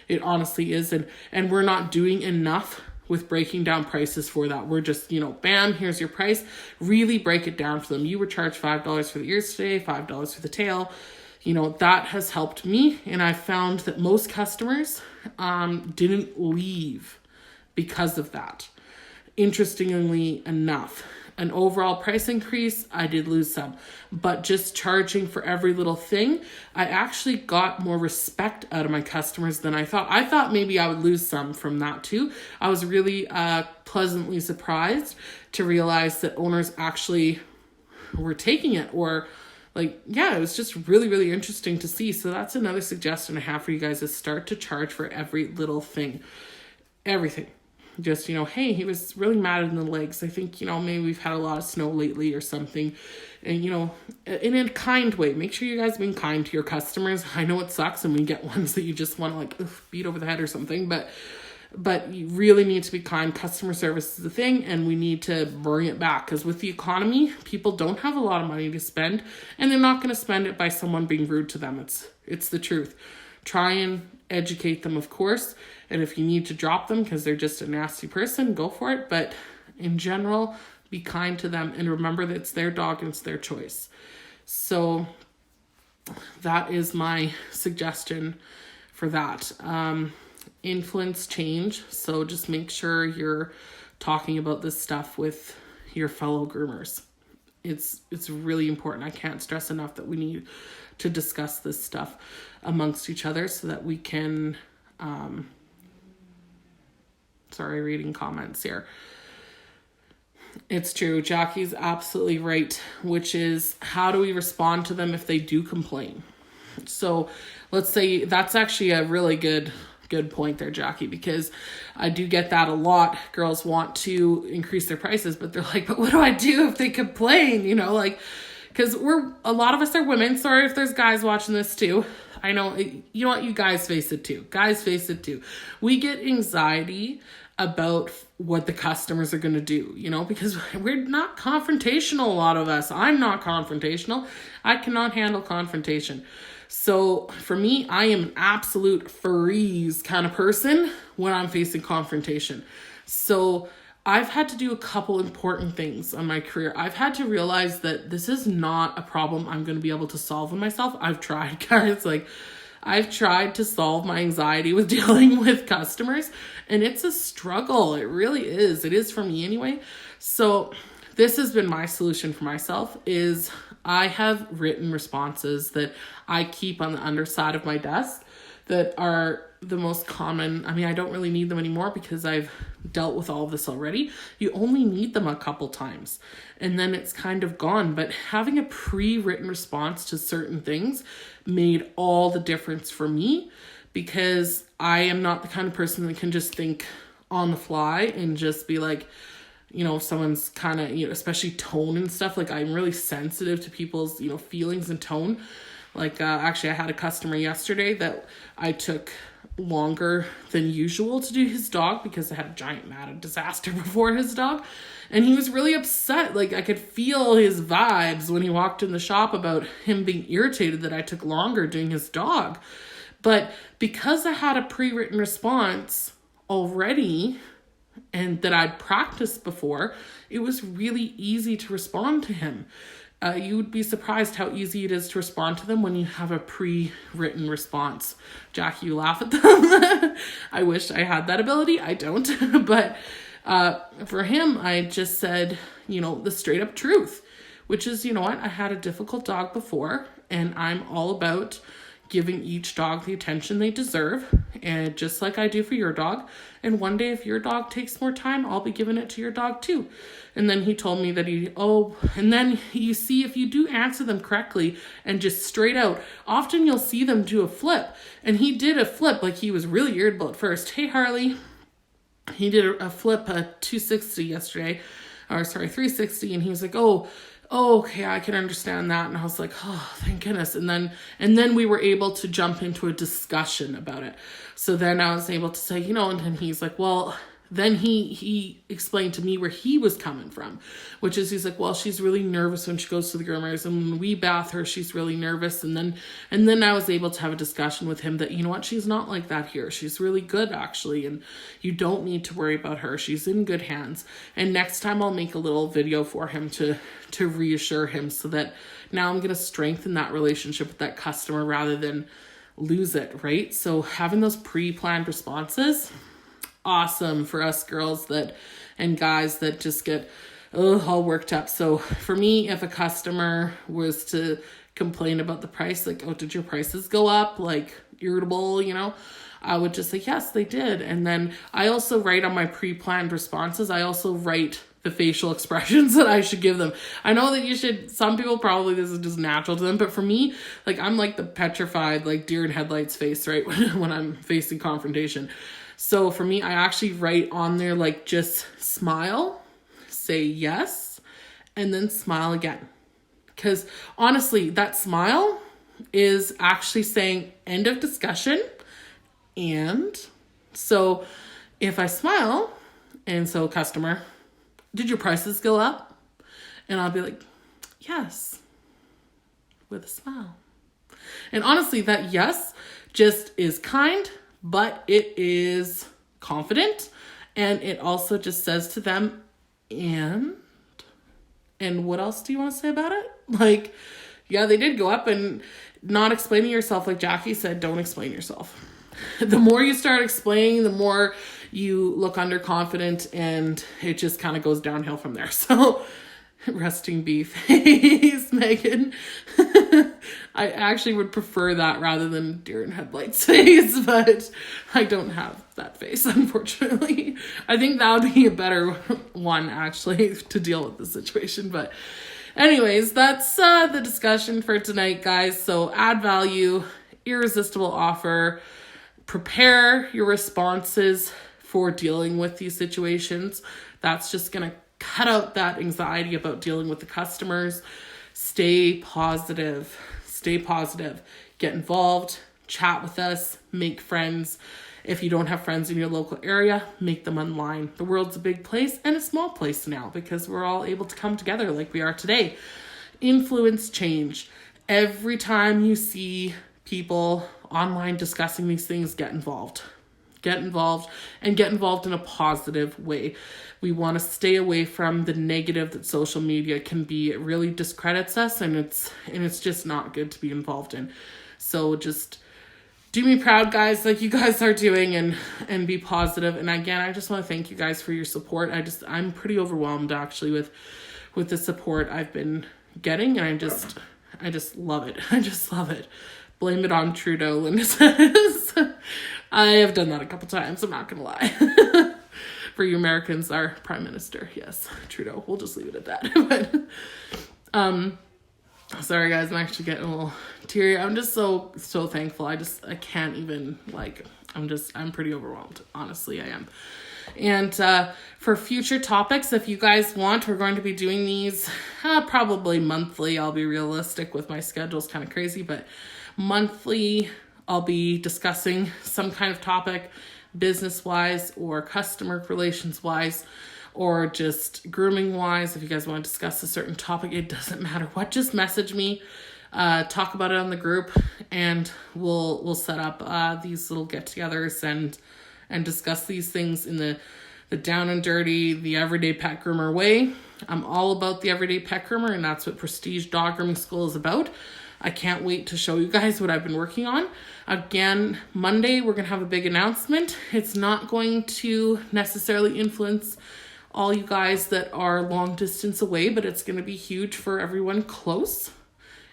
It honestly is. And we're not doing enough with breaking down prices for that. We're just, bam, here's your price. Really break it down for them. You were charged $5 for the ears today, $5 for the tail. that has helped me. And I found that most customers didn't leave because of that. Interestingly enough, an overall price increase, I did lose some, but just charging for every little thing, I actually got more respect out of my customers than I thought. I thought maybe I would lose some from that too. I was really pleasantly surprised to realize that owners actually were taking it, or it was just really, really interesting to see. So that's another suggestion I have for you guys, is start to charge for every little thing, everything. Just, hey, he was really mad in the legs. I think, maybe we've had a lot of snow lately or something. And, in a kind way, make sure you guys are being kind to your customers. I know it sucks and we get ones that you just want to beat over the head or something, but you really need to be kind. Customer service is the thing, and we need to bring it back, because with the economy, people don't have a lot of money to spend, and they're not going to spend it by someone being rude to them. It's the truth. Try and educate them, of course. And if you need to drop them because they're just a nasty person, go for it. But in general, be kind to them and remember that it's their dog and it's their choice. So that is my suggestion for that. Influence change. So just make sure you're talking about this stuff with your fellow groomers. It's really important. I can't stress enough that we need to discuss this stuff amongst each other so that we can, reading comments here. It's true. Jackie's absolutely right, which is, how do we respond to them if they do complain? So let's say that's actually a really good point there, Jackie, because I do get that a lot. Girls want to increase their prices, but they're like, but what do I do if they complain? Because a lot of us are women. Sorry if there's guys watching this too. I know, you know what, you guys face it too. We get anxiety about what the customers are going to do, because we're not confrontational, a lot of us. I'm not confrontational. I cannot handle confrontation. So for me, I am an absolute freeze kind of person when I'm facing confrontation. So I've had to do a couple important things on my career. I've had to realize that this is not a problem I'm going to be able to solve in myself. I've tried, guys. I've tried to solve my anxiety with dealing with customers, and it's a struggle. It really is. It is for me anyway. So this has been my solution for myself, is I have written responses that I keep on the underside of my desk that are the most common. I don't really need them anymore because I've dealt with all of this already. You only need them a couple times and then it's kind of gone. But having a pre-written response to certain things made all the difference for me, because I am not the kind of person that can just think on the fly and just be like, if someone's kind of, especially tone and stuff, I'm really sensitive to people's, feelings and tone. Actually, I had a customer yesterday that I took longer than usual to do his dog because I had a giant mad disaster before his dog. And he was really upset. I could feel his vibes when he walked in the shop about him being irritated that I took longer doing his dog. But because I had a pre-written response already and that I'd practiced before, it was really easy to respond to him. You would be surprised how easy it is to respond to them when you have a pre-written response. Jackie, you laugh at them. I wish I had that ability. I don't. But for him, I just said, the straight up truth, which is, what? I had a difficult dog before, and I'm all about giving each dog the attention they deserve, and just like I do for your dog. And one day, if your dog takes more time, I'll be giving it to your dog too. And then he told me that and then you see, if you do answer them correctly and just straight out, often you'll see them do a flip. And he did a flip, he was really irritable at first. Hey, Harley. He did a flip, a 260 yesterday, 360. And he was like, oh, okay, I can understand that. And I was like, oh, thank goodness. And then we were able to jump into a discussion about it. So then I was able to say, and then he's like, well, then he explained to me where he was coming from, which is he's like, well, she's really nervous when she goes to the groomers, and when we bath her, she's really nervous. And then I was able to have a discussion with him that, you know what, she's not like that here. She's really good, actually, and you don't need to worry about her. She's in good hands. And next time I'll make a little video for him to reassure him, so that now I'm going to strengthen that relationship with that customer rather than lose it, right? So having those pre-planned responses, awesome for us girls and guys that just get all worked up. So for me, if a customer was to complain about the price, like, oh, did your prices go up? Like, irritable, I would just say, yes, they did. And then I also write on my pre-planned responses, I also write the facial expressions that I should give them. I know that some people probably this is just natural to them, but for me, like, I'm like the petrified, like, deer in headlights face, right? When I'm facing confrontation. So for me, I actually write on there, like, just smile, say yes, and then smile again. Because honestly, that smile is actually saying end of discussion. And so if I smile, and so customer, did your prices go up? And I'll be like, yes, with a smile. And honestly, that yes just is kind, but it is confident, and it also just says to them, and what else do you want to say about it? Like, yeah, they did go up. And not explaining yourself, like Jackie said, don't explain yourself. The more you start explaining, the more you look underconfident, and it just kind of goes downhill from there. So resting bee face, Megan. I actually would prefer that rather than deer in headlights face, but I don't have that face, unfortunately. I think that would be a better one, actually, to deal with the situation. But anyways, that's the discussion for tonight, guys. So add value, irresistible offer, prepare your responses for dealing with these situations. That's just going to cut out that anxiety about dealing with the customers. Stay positive. Get involved, chat with us, make friends. If you don't have friends in your local area, make them online. The world's a big place and a small place now, because we're all able to come together like we are today. Influence change. Every time you see people online discussing these things, get involved. Get involved in a positive way. We want to stay away from the negative that social media can be. It really discredits us, and it's just not good to be involved in. So just do me proud, guys, like you guys are doing, and be positive. And again, I just want to thank you guys for your support. I'm pretty overwhelmed, actually, with the support I've been getting, and I just love it. I just love it. Blame it on Trudeau, Linda says. I have done that a couple times, I'm not gonna lie. For you Americans, our prime minister, yes, Trudeau. We'll just leave it at that. But sorry guys, I'm actually getting a little teary. I'm just so thankful. I can't even, like, I'm pretty overwhelmed. Honestly, I am. And for future topics, if you guys want, we're going to be doing these probably monthly. I'll be realistic with my schedule. It's kind of crazy, but monthly I'll be discussing some kind of topic, business-wise or customer relations-wise, or just grooming-wise. If you guys want to discuss a certain topic, it doesn't matter what, just message me, talk about it on the group, and we'll set up these little get-togethers and discuss these things in the down and dirty, the everyday pet groomer way. I'm all about the everyday pet groomer, and that's what Prestige Dog Grooming School is about. I can't wait to show you guys what I've been working on. Again, Monday, we're going to have a big announcement. It's not going to necessarily influence all you guys that are long distance away, but it's going to be huge for everyone close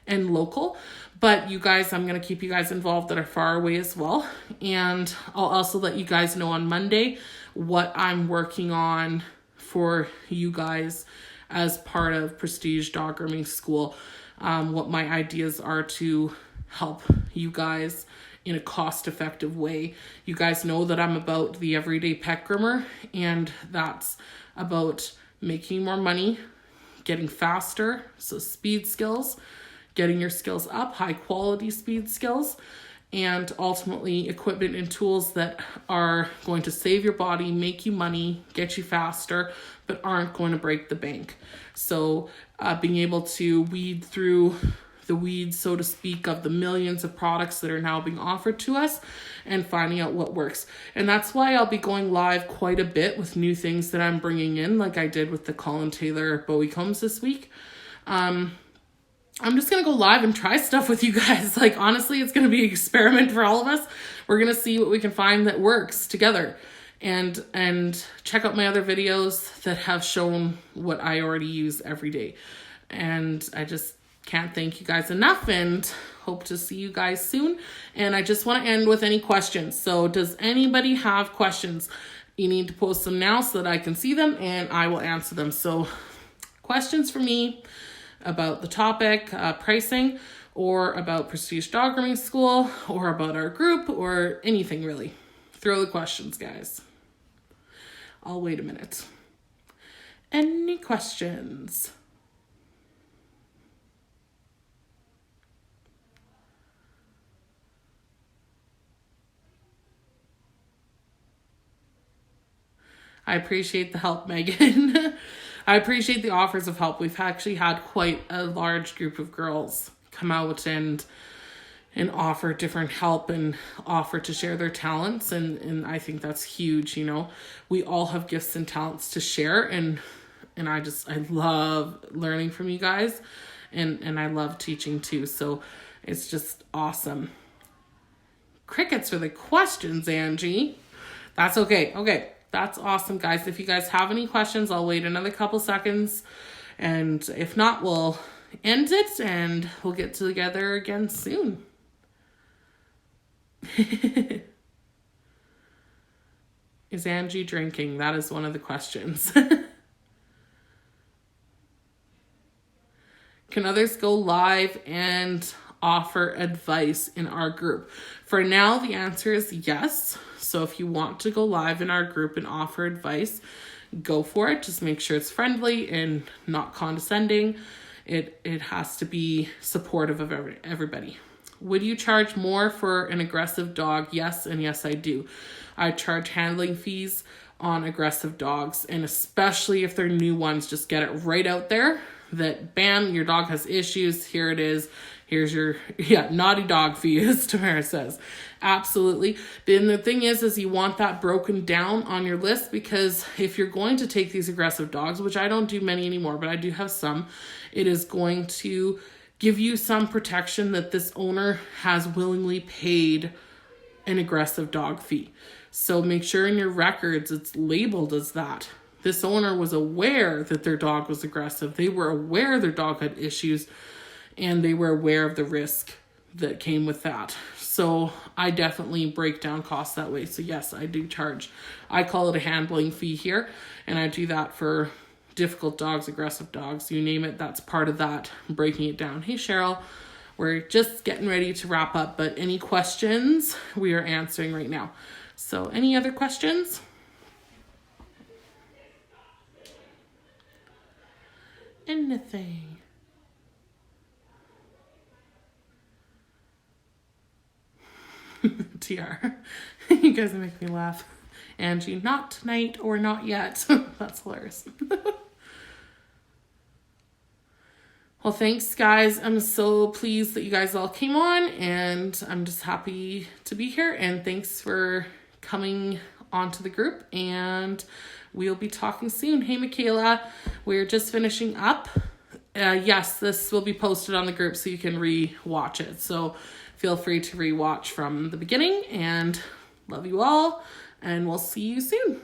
and local. But you guys, I'm going to keep you guys involved that are far away as well. And I'll also let you guys know on Monday what I'm working on for you guys as part of Prestige Dog Grooming School. What my ideas are to help you guys in a cost-effective way. You guys know that I'm about the everyday pet groomer, and that's about making more money, getting faster, so speed skills, getting your skills up, high quality speed skills, and ultimately equipment and tools that are going to save your body, make you money, get you faster, but aren't going to break the bank. So being able to weed through the weeds, so to speak, of the millions of products that are now being offered to us and finding out what works. And that's why I'll be going live quite a bit with new things that I'm bringing in, like I did with the Colin Taylor Bowie combs this week. I'm just going to go live and try stuff with you guys. Like, honestly, it's going to be an experiment for all of us. We're going to see what we can find that works together. And check out my other videos that have shown what I already use every day. And I just can't thank you guys enough and hope to see you guys soon. And I just want to end with any questions. So does anybody have questions? You need to post them now so that I can see them and I will answer them. So questions for me about the topic, pricing, or about Prestige Dog Grooming School, or about our group, or anything really. Throw the questions, guys. I'll wait a minute. Any questions? I appreciate the help, Megan. I appreciate the offers of help. We've actually had quite a large group of girls come out and offer different help and offer to share their talents. And I think that's huge. You know, we all have gifts and talents to share. And I love learning from you guys and I love teaching too. So it's just awesome. Crickets for the questions, Angie. That's okay. Okay. That's awesome, guys. If you guys have any questions, I'll wait another couple seconds. And if not, we'll end it and we'll get together again soon. Is Angie drinking? That is one of the questions. Can others go live and offer advice in our group? For now, the answer is yes. So if you want to go live in our group and offer advice, go for it. Just make sure it's friendly and not condescending. It has to be supportive of everybody. Would you charge more for an aggressive dog? Yes, and yes, I do. I charge handling fees on aggressive dogs, and especially if they're new ones, just get it right out there that bam, your dog has issues. Here it is. Here's your naughty dog fee, as Tamara says. Absolutely. Then the thing is you want that broken down on your list, because if you're going to take these aggressive dogs, which I don't do many anymore, but I do have some, it is going to give you some protection that this owner has willingly paid an aggressive dog fee. So make sure in your records it's labeled as that. This owner was aware that their dog was aggressive. They were aware their dog had issues, and they were aware of the risk that came with that. So I definitely break down costs that way. So yes, I do charge. I call it a handling fee here, and I do that for difficult dogs, aggressive dogs, you name it. That's part of that, breaking it down. Hey, Cheryl, we're just getting ready to wrap up, but any questions we are answering right now. So any other questions? Anything? TR. You guys make me laugh. Angie, not tonight or not yet. That's hilarious. Well, thanks, guys. I'm so pleased that you guys all came on, and I'm just happy to be here. And thanks for coming onto the group, and we'll be talking soon. Hey, Michaela, we're just finishing up. Yes, this will be posted on the group so you can re-watch it. So feel free to re-watch from the beginning, and love you all, and we'll see you soon.